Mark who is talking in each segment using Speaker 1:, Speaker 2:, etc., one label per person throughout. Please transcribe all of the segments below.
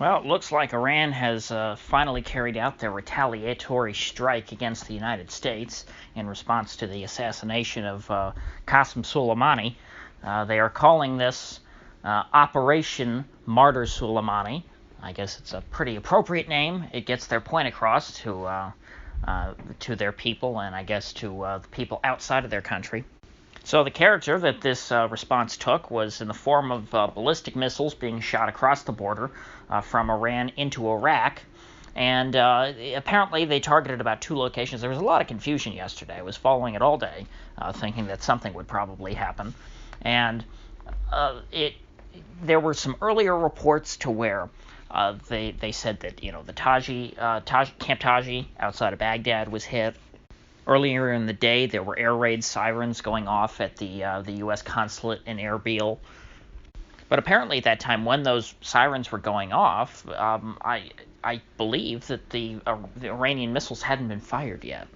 Speaker 1: Well, it looks like Iran has finally carried out their retaliatory strike against the United States in response to the assassination of Qassem Soleimani. They are calling this Operation Martyr Soleimani. I guess it's a pretty appropriate name. It gets their point across to their people, and I guess to the people outside of their country. So the character that this response took was in the form of ballistic missiles being shot across the border from Iran into Iraq. And apparently they targeted about 2 locations. There was a lot of confusion yesterday. I was following it all day, thinking that something would probably happen. And there were some earlier reports to where they said that, the Camp Taji outside of Baghdad was hit. Earlier in the day, there were air raid sirens going off at the U.S. consulate in Erbil. But apparently at that time, when those sirens were going off, I believe that the Iranian missiles hadn't been fired yet.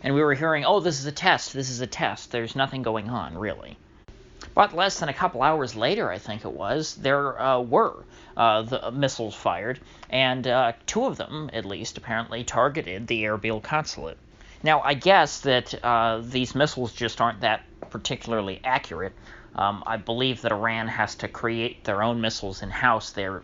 Speaker 1: And we were hearing, oh, this is a test, there's nothing going on, really. But less than a couple hours later, I think it was, there were the missiles fired, and 2 of them, at least, apparently targeted the Erbil consulate. Now, I guess that these missiles just aren't that particularly accurate. I believe that Iran has to create their own missiles in-house. They're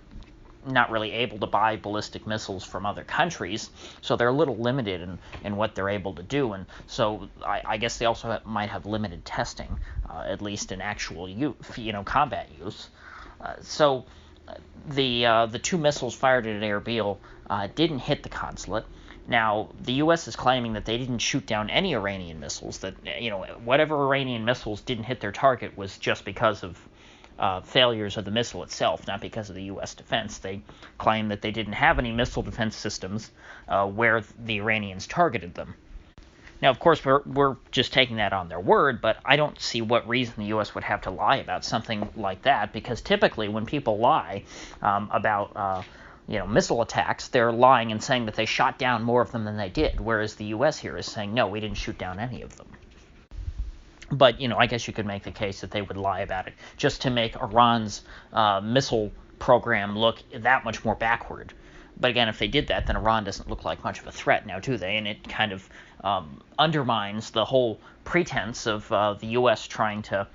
Speaker 1: not really able to buy ballistic missiles from other countries, so they're a little limited in what they're able to do. And so I guess they also might have limited testing, at least in actual combat use. So the 2 missiles fired at Erbil didn't hit the consulate. Now, the U.S. is claiming that they didn't shoot down any Iranian missiles, that, whatever Iranian missiles didn't hit their target was just because of failures of the missile itself, not because of the U.S. defense. They claim that they didn't have any missile defense systems where the Iranians targeted them. Now, of course, we're just taking that on their word, but I don't see what reason the U.S. would have to lie about something like that, because typically when people lie about missile attacks, they're lying and saying that they shot down more of them than they did, whereas the U.S. here is saying, no, we didn't shoot down any of them. But, I guess you could make the case that they would lie about it, just to make Iran's missile program look that much more backward. But again, if they did that, then Iran doesn't look like much of a threat now, do they? And it kind of undermines the whole pretense of the U.S. trying to,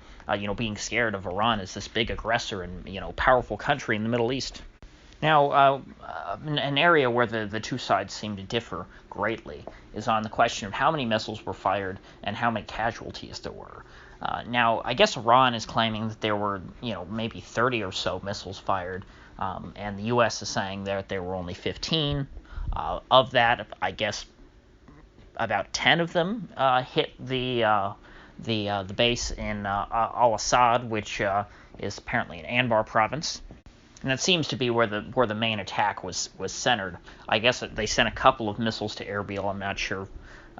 Speaker 1: being scared of Iran as this big aggressor and, powerful country in the Middle East. Now, an area where the 2 sides seem to differ greatly is on the question of how many missiles were fired and how many casualties there were. Now, I guess Iran is claiming that there were, maybe 30 or so missiles fired, and the U.S. is saying that there were only 15. Of that, I guess about 10 of them hit the base in Al Assad, which is apparently in Anbar province. And that seems to be where the main attack was centered. I guess they sent a couple of missiles to Erbil. I'm not sure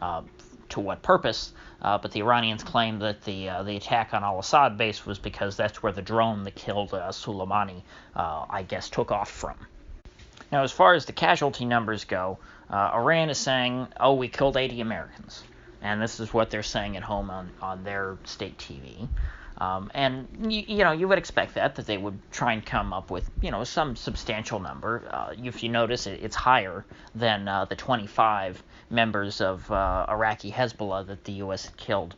Speaker 1: to what purpose, but the Iranians claim that the attack on Al Assad base was because that's where the drone that killed Soleimani, I guess, took off from. Now, as far as the casualty numbers go, Iran is saying, oh, we killed 80 Americans. And this is what they're saying at home on their state TV. And you would expect that they would try and come up with some substantial number. If you notice, it's higher than the 25 members of Iraqi Hezbollah that the U.S. had killed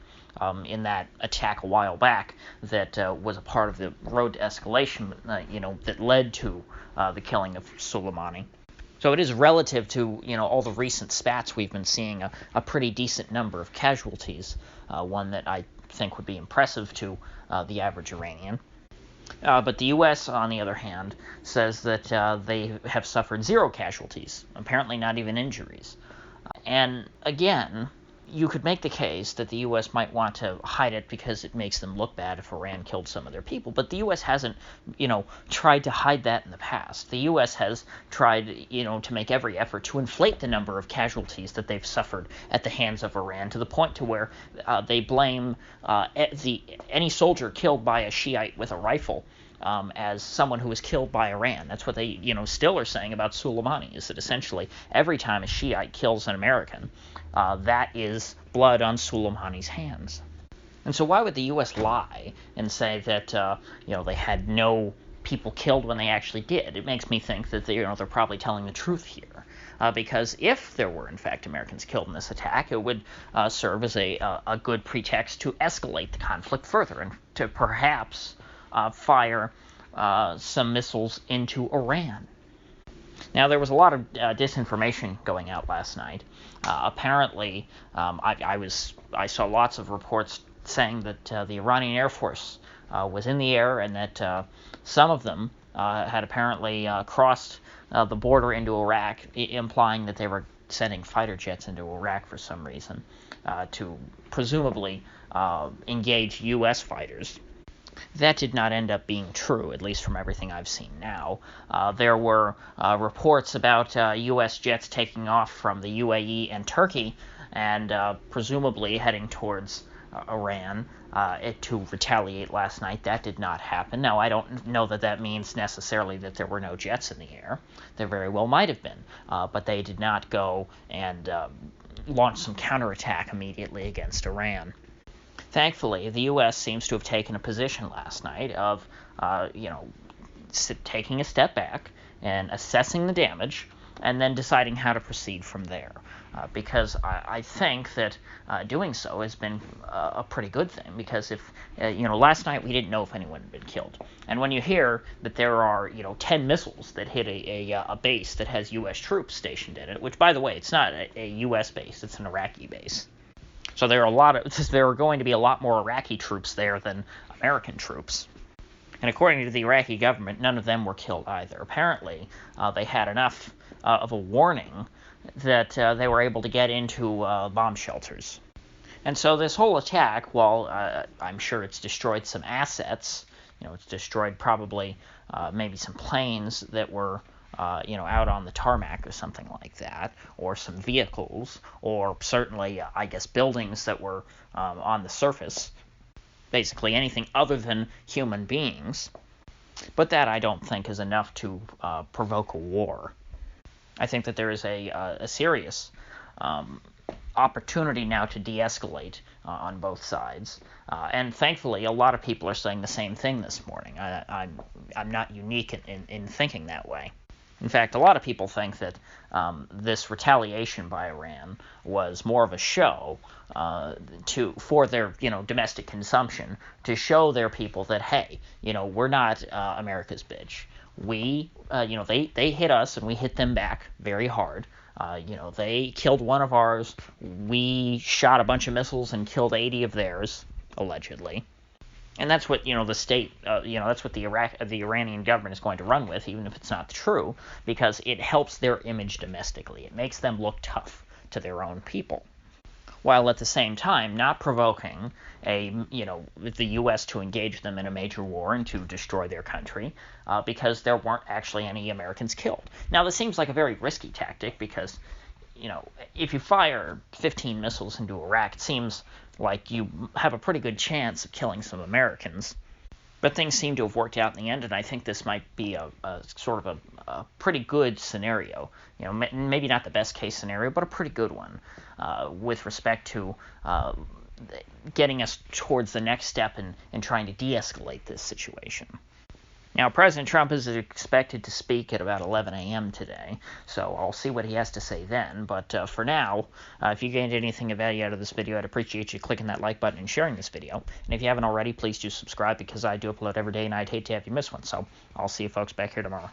Speaker 1: in that attack a while back. That was a part of the road to escalation. That led to the killing of Soleimani. So it is relative to all the recent spats we've been seeing a pretty decent number of casualties. One that I think would be impressive to the average Iranian. But the U.S., on the other hand, says that they have suffered 0 casualties, apparently not even injuries. And again, you could make the case that the U.S. might want to hide it because it makes them look bad if Iran killed some of their people. But the U.S. hasn't, tried to hide that in the past. The U.S. has tried, to make every effort to inflate the number of casualties that they've suffered at the hands of Iran to the point to where they blame any soldier killed by a Shiite with a rifle as someone who was killed by Iran. That's what they, still are saying about Soleimani, is that essentially every time a Shiite kills an American, that is blood on Soleimani's hands. And so why would the U.S. lie and say that, they had no people killed when they actually did. It makes me think that they're probably telling the truth here. Because if there were, in fact, Americans killed in this attack, it would serve as a good pretext to escalate the conflict further and to perhaps fire some missiles into Iran. Now, there was a lot of disinformation going out last night. Apparently, I saw lots of reports saying that the Iranian Air Force was in the air and that some of them had apparently crossed the border into Iraq, implying that they were sending fighter jets into Iraq for some reason to presumably engage U.S. fighters. That did not end up being true, at least from everything I've seen now. There were reports about U.S. jets taking off from the UAE and Turkey and presumably heading towards Iran to retaliate last night. That did not happen. Now, I don't know that that means necessarily that there were no jets in the air. There very well might have been, but they did not go and launch some counterattack immediately against Iran. Thankfully, the U.S. seems to have taken a position last night of, taking a step back and assessing the damage and then deciding how to proceed from there. Because I think that doing so has been a pretty good thing. Because if, last night we didn't know if anyone had been killed. And when you hear that there are, 10 missiles that hit a base that has U.S. troops stationed in it, which, by the way, it's not a U.S. base, it's an Iraqi base. So there are going to be a lot more Iraqi troops there than American troops. And according to the Iraqi government, none of them were killed either. Apparently, they had enough of a warning that they were able to get into bomb shelters. And so this whole attack, while I'm sure it's destroyed some assets, it's destroyed probably maybe some planes that were out on the tarmac or something like that, or some vehicles, or certainly, buildings that were on the surface, basically anything other than human beings. But that I don't think is enough to provoke a war. I think that there is a serious opportunity now to de-escalate on both sides. And thankfully, a lot of people are saying the same thing this morning. I'm not unique in thinking that way. In fact, a lot of people think that this retaliation by Iran was more of a show for their domestic consumption, to show their people that, hey, we're not America's bitch. We they hit us and we hit them back very hard. They killed one of ours. We shot a bunch of missiles and killed 80 of theirs, allegedly. And that's what the state, that's what the Iranian government is going to run with, even if it's not true, because it helps their image domestically. It makes them look tough to their own people, while at the same time not provoking the U.S. to engage them in a major war and to destroy their country, because there weren't actually any Americans killed. Now, this seems like a very risky tactic because, if you fire 15 missiles into Iraq, it seems like you have a pretty good chance of killing some Americans. But things seem to have worked out in the end, and I think this might be a sort of a pretty good scenario. Maybe not the best case scenario, but a pretty good one with respect to getting us towards the next step in trying to de-escalate this situation. Now, President Trump is expected to speak at about 11 a.m. today, so I'll see what he has to say then. But for now, if you gained anything of value out of this video, I'd appreciate you clicking that like button and sharing this video. And if you haven't already, please do subscribe, because I do upload every day, and I'd hate to have you miss one. So I'll see you folks back here tomorrow.